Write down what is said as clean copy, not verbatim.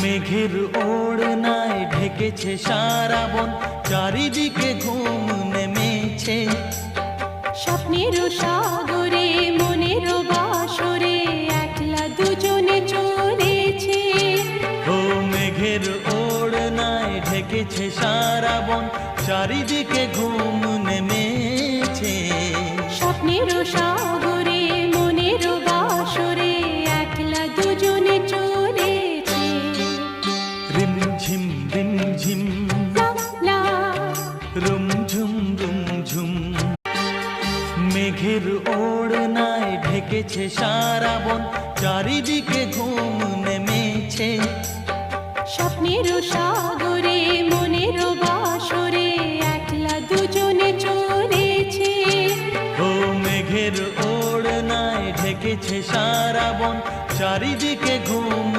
মেঘের ওড়নায় ঢেকেছে সারা বন, চারিদিকে ঘুম নেমেছে। স্বপ্নের সাগরে মনের বাসরে একলা দুজনে চলেছে। ও মেঘের ওড়নায় ঢেকেছে সারা বন, চারিদিকে ঘুম নেমেছে। স্বপ্নের সাগরে মনের বাসরে একলা দুজনে চলেছে। রিমঝিম রিমঝিম লা লা রুমঝুম রুমঝুম, মেঘের ওড়নায় ঢেকেছে সারা বন, চারিদিকে ঘুম নেমেছে। স্বপ্নের সাগরে মনের বাসরে একলা দুজনে চলেছে। ও মেঘের ওড়নায় ঢেকেছে সারা বন, চারিদিকে ঘুম